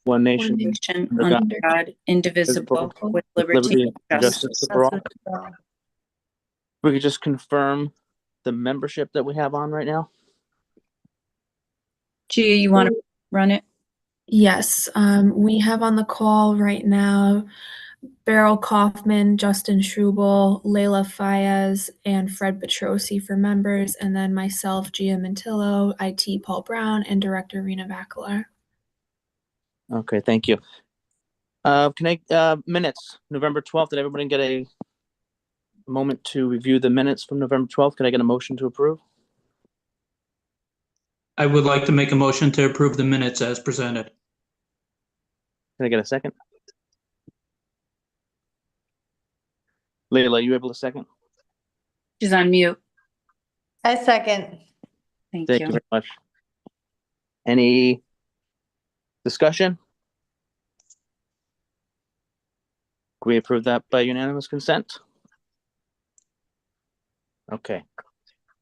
one one nation, nation, under God, under God, indivisible, with liberty and justice. for all. We could just confirm the membership that we have on right now. Gia, you want to run it? Yes, we have on the call right now Beryl Kaufman, Justin Schruble, Leila Fayez, and Fred Petrosi for members, and then myself, Gia Mantillo, IT Paul Brown, and Director Rena Vacalar. Okay, thank you. Minutes, November 12th, did everybody get a moment to review the minutes from November 12th? Can I get a motion to approve? I would like to make a motion to approve the minutes as presented. Can I get a second? Leila, you able to second? She's on mute. I second. Thank Thank you. you very much. Any discussion? Can we approve that by unanimous consent? Okay,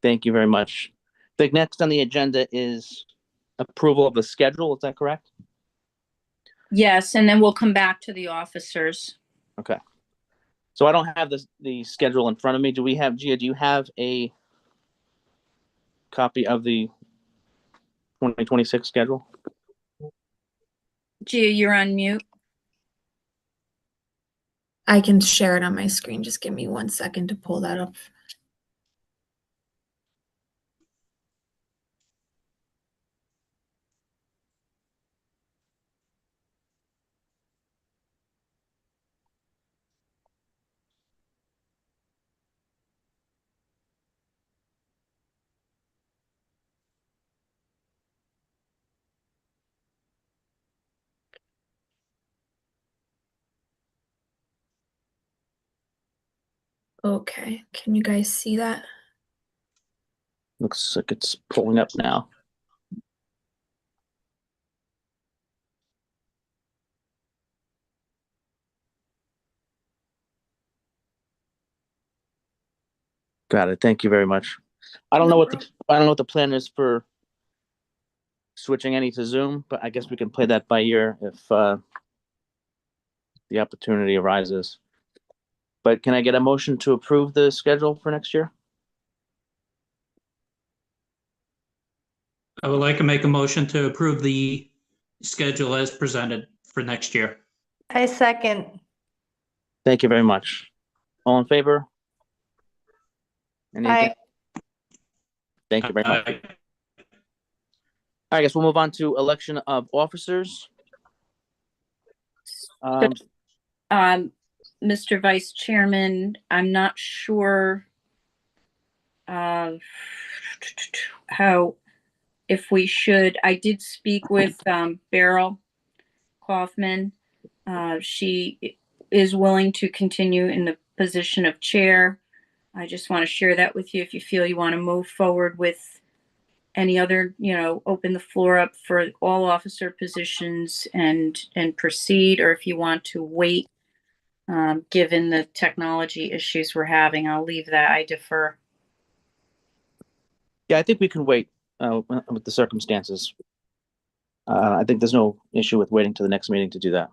thank you very much. I think next on the agenda is approval of the schedule, is that correct? Yes, and then we'll come back to the officers. Okay. So I don't have the schedule in front of me. Do we have, Gia, do you have a copy of the 2026 schedule? Gia, you're on mute. I can share it on my screen. Just give me 1 second to pull that up. Okay, can you guys see that? Looks like it's pulling up now. Got it. Thank you very much. I don't know what the plan is for switching any to Zoom, but I guess we can play that by ear if the opportunity arises. But can I get a motion to approve the schedule for next year? I would like to make a motion to approve the schedule as presented for next year. I second. Thank you very much. All in favor? Any Aye. Thank you very much. Aye. I guess we'll move on to election of officers. Mr. Vice Chairman, I'm not sure if we should. I did speak with Beryl Kaufman. She is willing to continue in the position of chair. I just want to share that with you. If you feel you want to move forward with any other, open the floor up for all officer positions and proceed, or if you want to wait, given the technology issues we're having, I'll leave that. I defer. Yeah, I think we can wait with the circumstances. I think there's no issue with waiting to the next meeting to do that.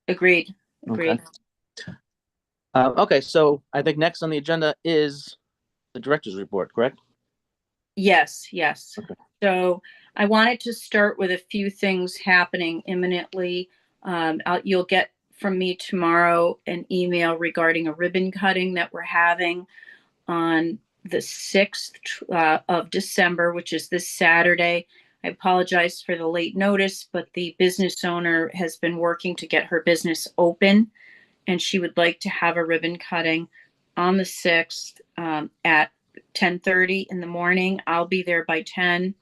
Agreed. Okay. Okay, so I think next on the agenda is the director's report, correct? Yes. Okay. So I wanted to start with a few things happening imminently. You'll get from me tomorrow an email regarding a ribbon cutting that we're having on the 6th of December, which is this Saturday. I apologize for the late notice, but the business owner has been working to get her business open, and she would like to have a ribbon cutting on the 6th at 10:30 in the morning. I'll be there by 10.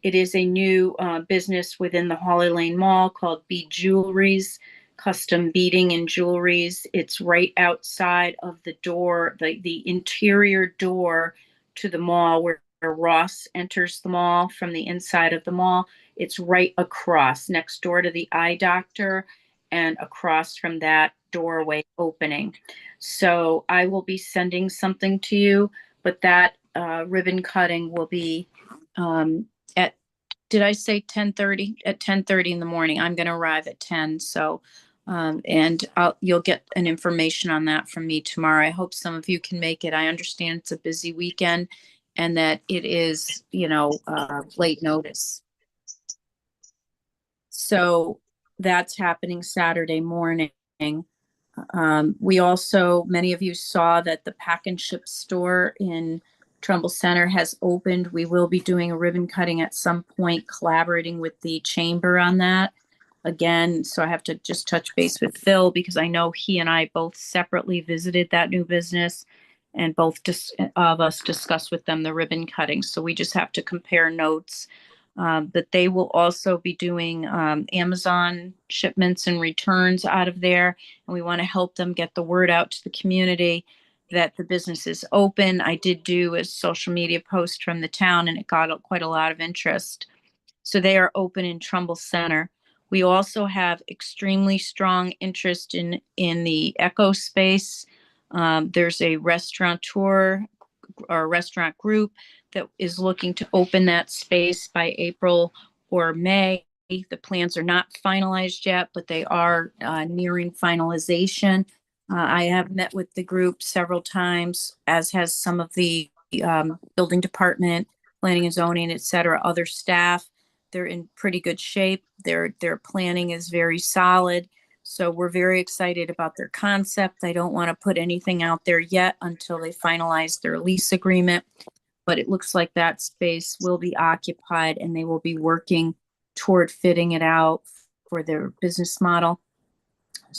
It is a new business within the Holly Lane Mall called B Jewelries, custom beading and jewelries. It's right outside of the door, the interior door to the mall where Ross enters the mall from the inside of the mall. It's right across, next door to the eye doctor and across from that doorway opening. So I will be sending something to you, but that ribbon cutting will be at did I say 10:30? At 10:30 in the morning, I'm going to arrive at 10. So, and you'll get an information on that from me tomorrow. I hope some of you can make it. I understand it's a busy weekend and that it is, late notice. So that's happening Saturday morning. We also, many of you saw that the Pack and Ship store in Trumbull Center has opened. We will be doing a ribbon cutting at some point, collaborating with the chamber on that. Again, so I have to just touch base with Phil because I know he and I both separately visited that new business and both of us discussed with them the ribbon cutting. So we just have to compare notes. But they will also be doing Amazon shipments and returns out of there. And we want to help them get the word out to the community that the business is open. I did do a social media post from the town and it got quite a lot of interest. So they are open in Trumbull Center. We also have extremely strong interest in the Echo space. There's a restaurateur or restaurant group that is looking to open that space by April or May. The plans are not finalized yet, but they are nearing finalization. I have met with the group several times, as has some of the building department, planning and zoning, et cetera, other staff. They're in pretty good shape. Their planning is very solid. So we're very excited about their concept. I don't want to put anything out there yet until they finalize their lease agreement, but it looks like that space will be occupied and they will be working toward fitting it out for their business model.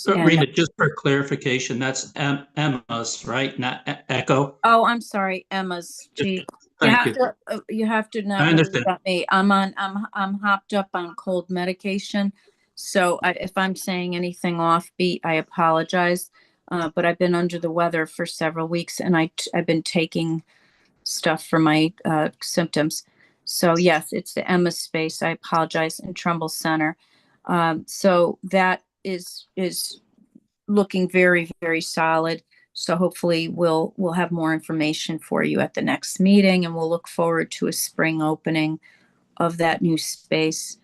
And- Rita, just for clarification, that's Emma's, right? Not Echo? Oh, I'm sorry, Emma's. Gee, Thank you. You have to not I worry understand. about me. I'm hopped up on cold medication. So if I'm saying anything offbeat, I apologize. But I've been under the weather for several weeks and I've been taking stuff for my symptoms. So yes, it's the Emma space. I apologize, in Trumbull Center. So that is looking very, very solid. So hopefully we'll have more information for you at the next meeting and we'll look forward to a spring opening of that new space.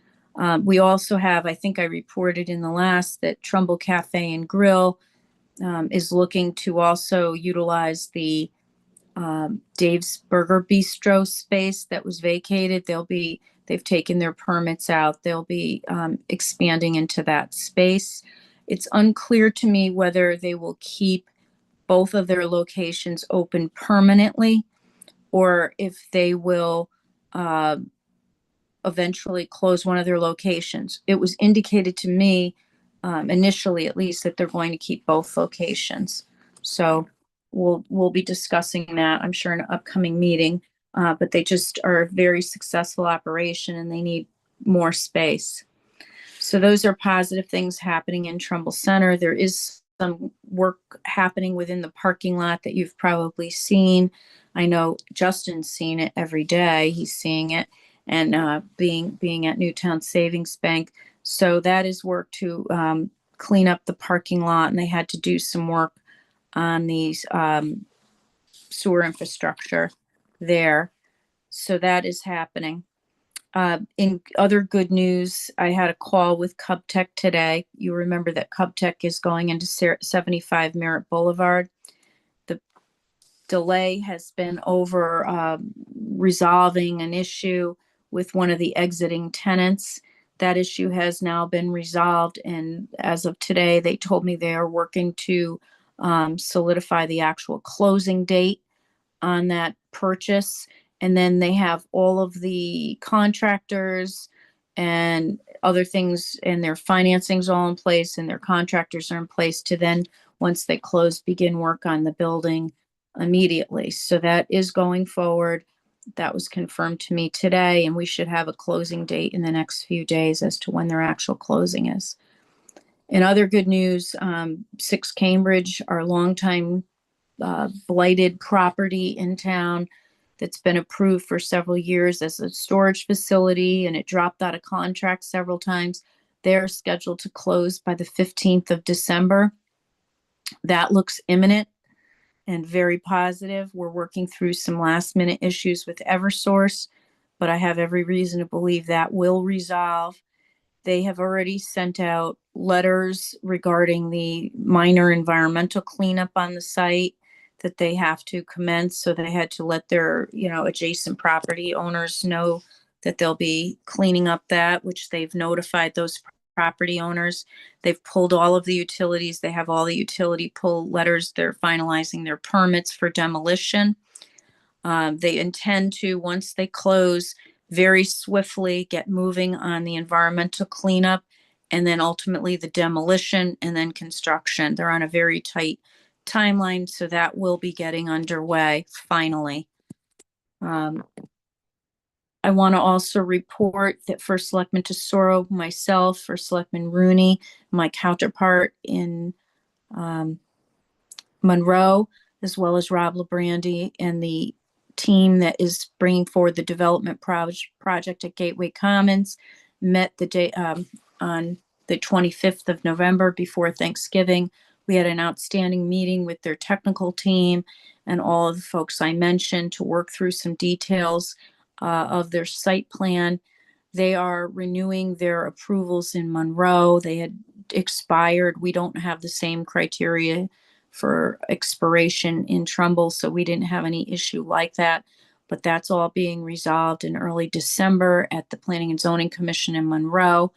We also have, I think I reported in the last, that Trumbull Cafe and Grill is looking to also utilize the Dave's Burger Bistro space that was vacated. They've taken their permits out. They'll be expanding into that space. It's unclear to me whether they will keep both of their locations open permanently or if they will eventually close one of their locations. It was indicated to me, initially at least, that they're going to keep both locations. So we'll be discussing that, I'm sure, in an upcoming meeting. But they just are a very successful operation and they need more space. So those are positive things happening in Trumbull Center. There is some work happening within the parking lot that you've probably seen. I know Justin's seen it every day. He's seeing it. And being at Newtown Savings Bank. So that is work to clean up the parking lot, and they had to do some work on these sewer infrastructure there. So that is happening. In other good news, I had a call with Cubtech today. You remember that Cubtech is going into 75 Merritt Boulevard. The delay has been over resolving an issue with one of the exiting tenants. That issue has now been resolved, and as of today, they told me they are working to solidify the actual closing date on that purchase. And then they have all of the contractors and other things and their financing's all in place and their contractors are in place to then, once they close, begin work on the building immediately. So that is going forward. That was confirmed to me today, and we should have a closing date in the next few days as to when their actual closing is. In other good news, 6 Cambridge, our longtime blighted property in town that's been approved for several years as a storage facility, and it dropped out of contract several times. They're scheduled to close by the 15th of December. That looks imminent and very positive. We're working through some last minute issues with Eversource, but I have every reason to believe that will resolve. They have already sent out letters regarding the minor environmental cleanup on the site that they have to commence. So they had to let their, adjacent property owners know that they'll be cleaning up that, which they've notified those property owners. They've pulled all of the utilities. They have all the utility pull letters. They're finalizing their permits for demolition. They intend to, once they close, very swiftly get moving on the environmental cleanup and then ultimately the demolition and then construction. They're on a very tight timeline, so that will be getting underway finally. I want to also report that First Selectman Tesoro, myself, First Selectman Rooney, my counterpart in Monroe, as well as Rob LaBrandy and the team that is bringing forward the development project at Gateway Commons, met the day on the 25th of November before Thanksgiving. We had an outstanding meeting with their technical team and all of the folks I mentioned to work through some details of their site plan. They are renewing their approvals in Monroe. They had expired. We don't have the same criteria for expiration in Trumbull, so we didn't have any issue like that. But that's all being resolved in early December at the Planning and Zoning Commission in Monroe.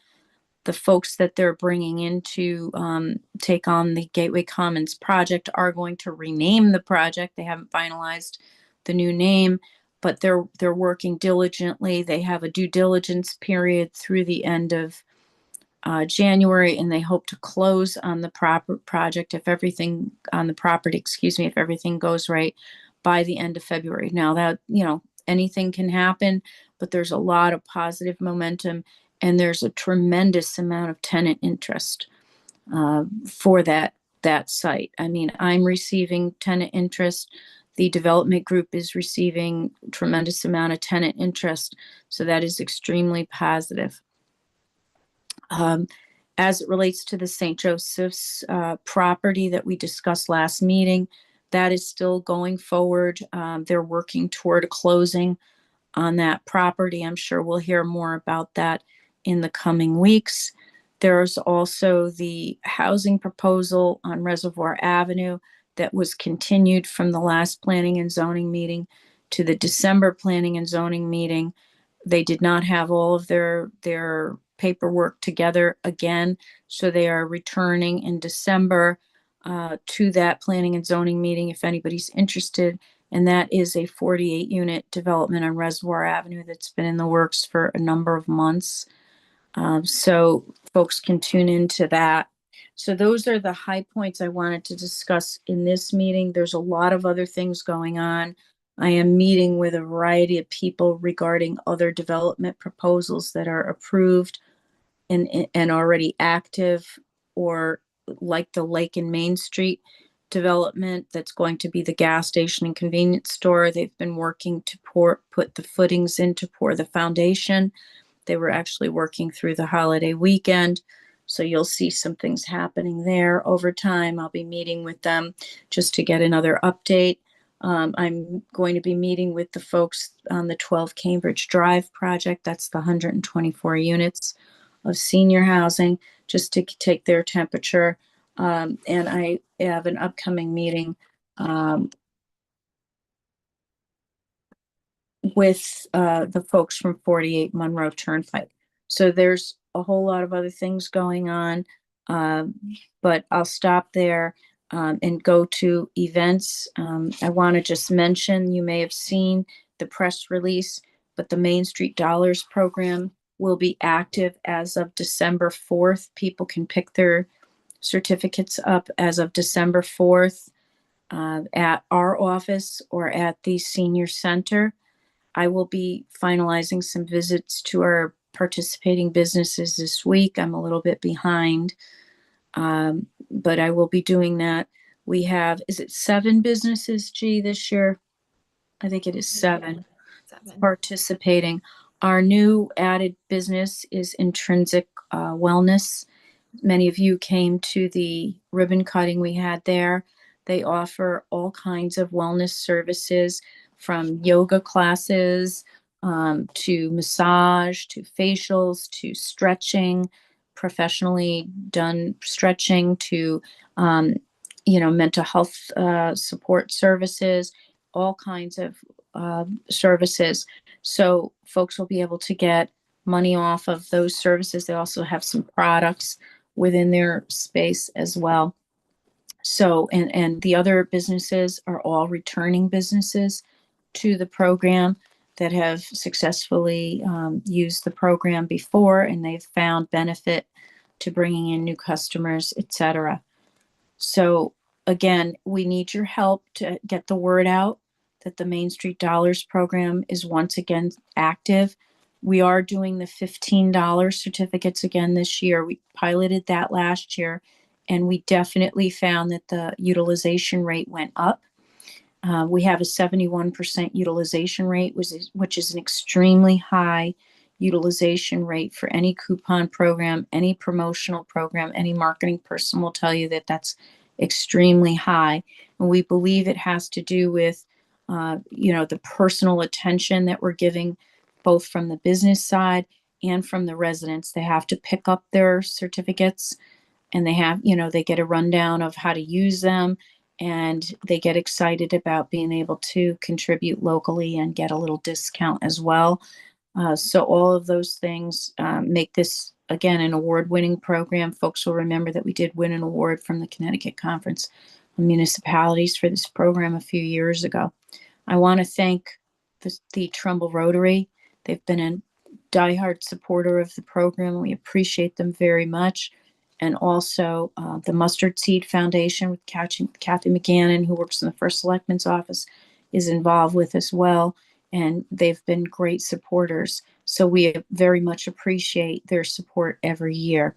The folks that they're bringing in to take on the Gateway Commons project are going to rename the project. They haven't finalized the new name, but they're working diligently. They have a due diligence period through the end of January, and they hope to close on the proper project if everything on the property, if everything goes right by the end of February. Now that, anything can happen, but there's a lot of positive momentum and there's a tremendous amount of tenant interest for that site. I mean, I'm receiving tenant interest. The development group is receiving tremendous amount of tenant interest. So that is extremely positive. As it relates to the St. Joseph's property that we discussed last meeting, that is still going forward. They're working toward a closing on that property. I'm sure we'll hear more about that in the coming weeks. There's also the housing proposal on Reservoir Avenue that was continued from the last planning and zoning meeting to the December planning and zoning meeting. They did not have all of their paperwork together again, so they are returning in December to that planning and zoning meeting if anybody's interested. And that is a 48 unit development on Reservoir Avenue that's been in the works for a number of months. So folks can tune into that. So those are the high points I wanted to discuss in this meeting. There's a lot of other things going on. I am meeting with a variety of people regarding other development proposals that are approved and already active, or like the Lake and Main Street development that's going to be the gas station and convenience store. They've been working to put the footings in to pour the foundation. They were actually working through the holiday weekend. So you'll see some things happening there over time. I'll be meeting with them just to get another update. I'm going to be meeting with the folks on the 12 Cambridge Drive project. That's the 124 units of senior housing, just to take their temperature. And I have an upcoming meeting with the folks from 48 Monroe Turnpike. So there's a whole lot of other things going on, but I'll stop there and go to events. I want to just mention, you may have seen the press release, but the Main Street Dollars program will be active as of December 4th. People can pick their certificates up as of December 4th at our office or at the senior center. I will be finalizing some visits to our participating businesses this week. I'm a little bit behind, but I will be doing that. We have, is it 7 businesses, G, this year? I think it is 7 participating. Our new added business is Intrinsic Wellness. Many of you came to the ribbon cutting we had there. They offer all kinds of wellness services, from yoga classes to massage, to facials, to stretching, professionally done stretching, to mental health support services, all kinds of services. So folks will be able to get money off of those services. They also have some products within their space as well. So, and the other businesses are all returning businesses to the program that have successfully used the program before, and they've found benefit to bringing in new customers, etc. So again, we need your help to get the word out that the Main Street Dollars program is once again active. We are doing the $15 certificates again this year. We piloted that last year, and we definitely found that the utilization rate went up. We have a 71% utilization rate, which is an extremely high utilization rate for any coupon program, any promotional program. Any marketing person will tell you that that's extremely high. And we believe it has to do with, the personal attention that we're giving, both from the business side and from the residents. They have to pick up their certificates, and they get a rundown of how to use them, and they get excited about being able to contribute locally and get a little discount as well. So all of those things make this, again, an award-winning program. Folks will remember that we did win an award from the Connecticut Conference of Municipalities for this program a few years ago. I want to thank the Trumbull Rotary. They've been a diehard supporter of the program. We appreciate them very much. And also the Mustard Seed Foundation with Kathy McGannon, who works in the First Selectman's office, is involved with as well. And they've been great supporters. So we very much appreciate their support every year.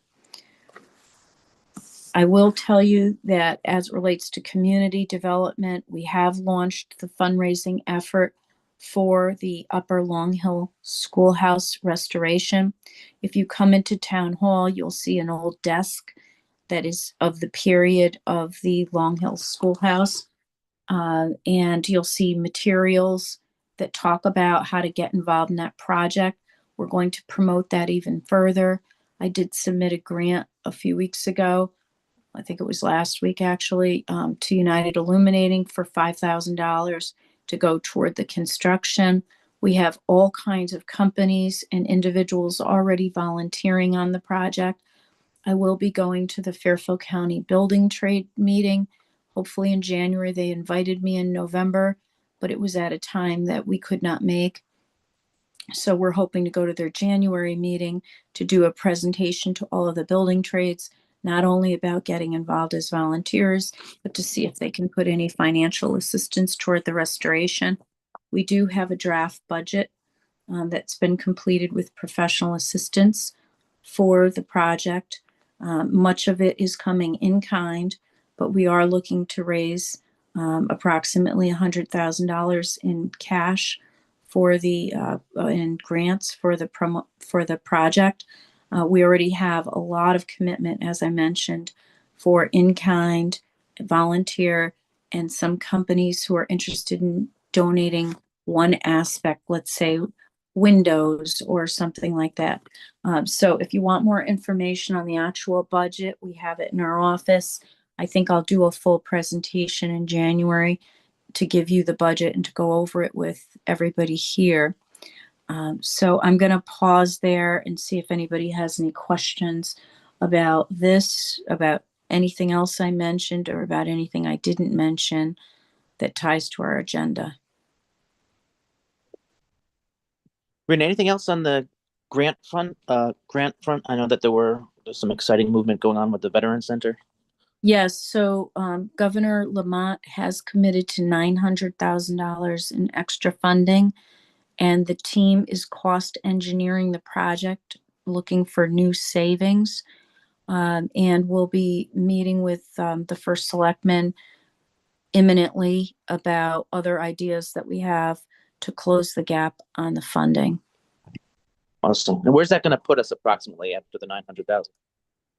I will tell you that as it relates to community development, we have launched the fundraising effort for the Upper Long Hill Schoolhouse restoration. If you come into Town Hall, you'll see an old desk that is of the period of the Long Hill Schoolhouse. And you'll see materials that talk about how to get involved in that project. We're going to promote that even further. I did submit a grant a few weeks ago, I think it was last week actually, to United Illuminating for $5,000 to go toward the construction. We have all kinds of companies and individuals already volunteering on the project. I will be going to the Fairfield County Building Trade meeting, hopefully in January. They invited me in November, but it was at a time that we could not make. So we're hoping to go to their January meeting to do a presentation to all of the building trades, not only about getting involved as volunteers, but to see if they can put any financial assistance toward the restoration. We do have a draft budget that's been completed with professional assistance for the project. Much of it is coming in kind, but we are looking to raise approximately $100,000 in cash for the in grants for the project. We already have a lot of commitment, as I mentioned, for in-kind, volunteer, and some companies who are interested in donating one aspect, let's say windows or something like that. So if you want more information on the actual budget, we have it in our office. I think I'll do a full presentation in January to give you the budget and to go over it with everybody here. So I'm going to pause there and see if anybody has any questions about this, about anything else I mentioned, or about anything I didn't mention that ties to our agenda. Rena, anything else on the grant front? I know that there's some exciting movement going on with the Veteran Center. Yes, so Governor Lamont has committed to $900,000 in extra funding, and the team is cost engineering the project, looking for new savings. And we'll be meeting with the First Selectman imminently about other ideas that we have to close the gap on the funding. Awesome. And where's that going to put us approximately after the 900,000?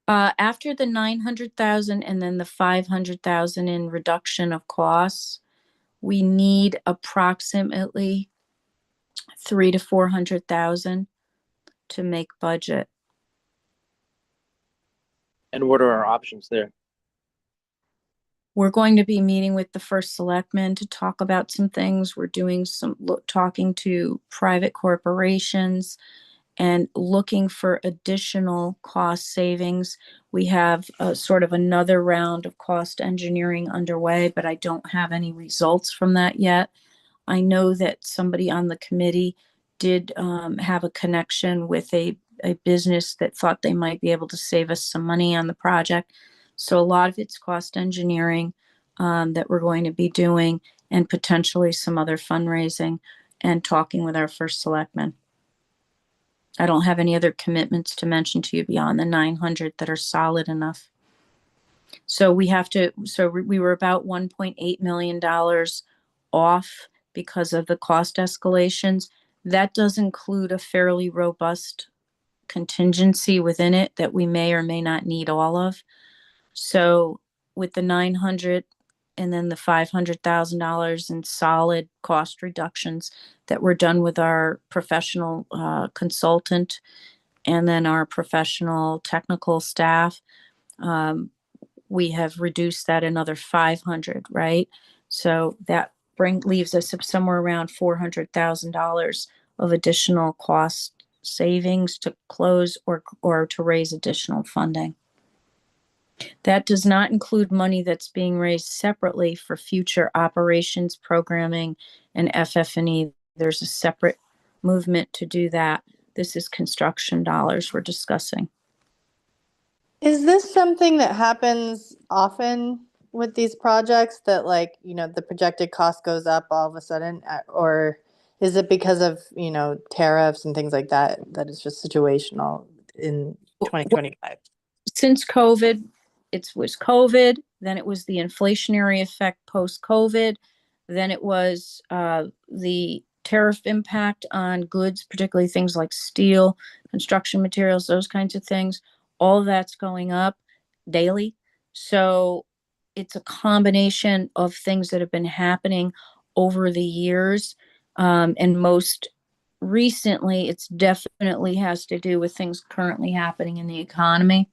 After the 900,000 and then the 500,000 in reduction of costs, we need approximately 300 to 400,000 to make budget. And what are our options there? We're going to be meeting with the first selectman to talk about some things. We're doing some talking to private corporations and looking for additional cost savings. We have sort of another round of cost engineering underway, but I don't have any results from that yet. I know that somebody on the committee did have a connection with a business that thought they might be able to save us some money on the project. So a lot of it's cost engineering that we're going to be doing, and potentially some other fundraising and talking with our first selectman. I don't have any other commitments to mention to you beyond the 900 that are solid enough. So we were about $1.8 million off because of the cost escalations. That does include a fairly robust contingency within it that we may or may not need all of. So with the 900 and then the $500,000 in solid cost reductions that were done with our professional consultant and then our professional technical staff, we have reduced that another 500, right? So that leaves us somewhere around $400,000 of additional cost savings to close or to raise additional funding. That does not include money that's being raised separately for future operations, programming, and FF&E. There's a separate movement to do that. This is construction dollars we're discussing. Is this something that happens often with these projects, that like, the projected cost goes up all of a sudden, or is it because of, tariffs and things like that, that it's just situational in 2025? Since COVID, it was COVID, then it was the inflationary effect post-COVID, then it was the tariff impact on goods, particularly things like steel, construction materials, those kinds of things. All of that's going up daily. So it's a combination of things that have been happening over the years. And most recently, it's definitely has to do with things currently happening in the economy.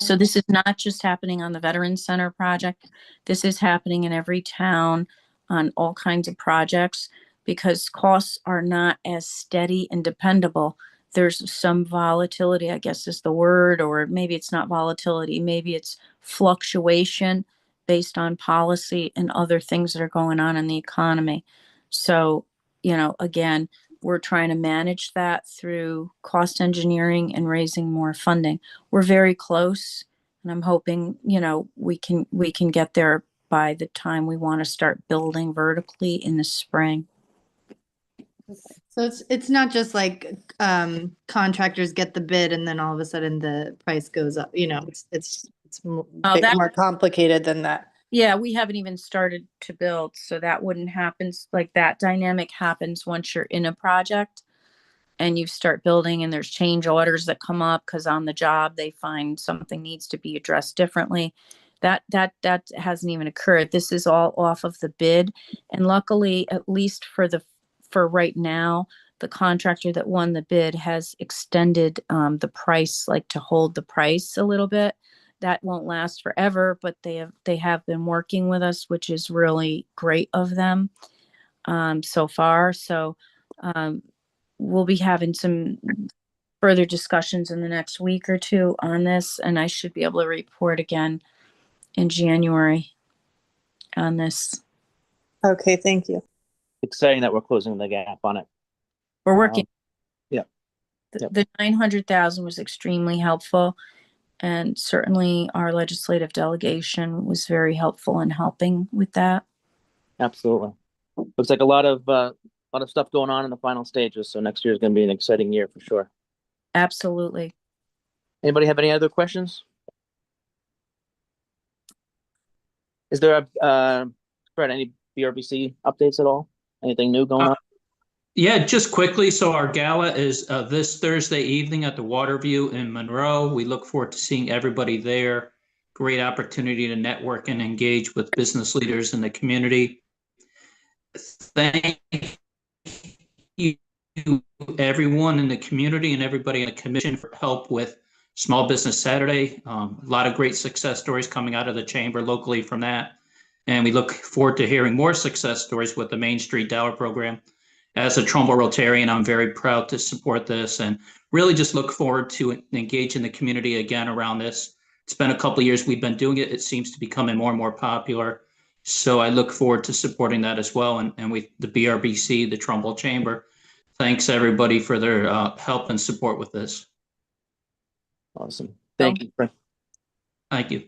So this is not just happening on the Veterans Center project. This is happening in every town on all kinds of projects because costs are not as steady and dependable. There's some volatility, I guess is the word, or maybe it's not volatility. Maybe it's fluctuation based on policy and other things that are going on in the economy. So, again, we're trying to manage that through cost engineering and raising more funding. We're very close, and I'm hoping, we can get there by the time we want to start building vertically in the spring. So it's not just like contractors get the bid and then all of a sudden the price goes up. It's a bit more complicated than that. Yeah, we haven't even started to build, so that wouldn't happen. Like that dynamic happens once you're in a project and you start building and there's change orders that come up because on the job they find something needs to be addressed differently. That hasn't even occurred. This is all off of the bid. And luckily, at least for right now, the contractor that won the bid has extended the price, like to hold the price a little bit. That won't last forever, but they have been working with us, which is really great of them so far. So we'll be having some further discussions in the next week or two on this, and I should be able to report again in January on this. Okay, thank you. Exciting that we're closing the gap on it. We're working. Yep. The 900,000 was extremely helpful. And certainly our legislative delegation was very helpful in helping with that. Absolutely. Looks like a lot of stuff going on in the final stages. So next year is going to be an exciting year for sure. Absolutely. Anybody have any other questions? Is there Fred, any BRBC updates at all? Anything new going on? Yeah, just quickly. So our gala is this Thursday evening at the Waterview in Monroe. We look forward to seeing everybody there. Great opportunity to network and engage with business leaders in the community. Thank you everyone in the community and everybody in the commission for help with Small Business Saturday. A lot of great success stories coming out of the chamber locally from that. And we look forward to hearing more success stories with the Main Street Dollar program. As a Trumbull Rotarian, I'm very proud to support this and really just look forward to engaging the community again around this. It's been a couple of years we've been doing it. It seems to be becoming more and more popular. So I look forward to supporting that as well. And we, the BRBC, the Trumbull Chamber, thanks everybody for their help and support with this. Awesome. Thank you, Frank. Thank you.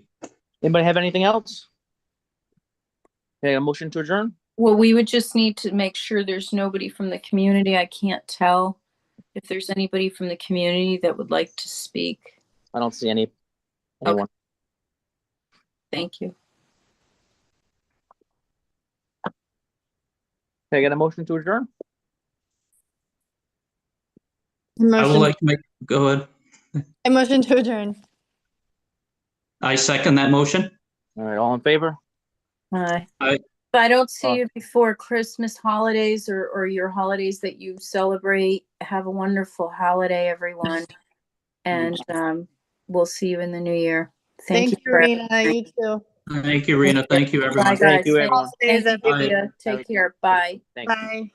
Anybody have anything else? Okay, a motion to adjourn? Well, we would just need to make sure there's nobody from the community. I can't tell if there's anybody from the community that would like to speak. I don't see anyone. Thank you. Okay, I got a motion to adjourn? I would Motion, like to go ahead. I motion to adjourn. I second that motion. All right, all in favor? Aye. Aye. If I don't see Oh. you before Christmas holidays or your holidays that you celebrate, have a wonderful holiday, everyone. And we'll see you in the new year. Thank you, for- Rena. You too. Thank you, Rena. Thank you, everyone. Bye, Thank guys. you, everyone. Holidays, Thank you, everybody. Leah. Take care. Bye. Thank you. Bye.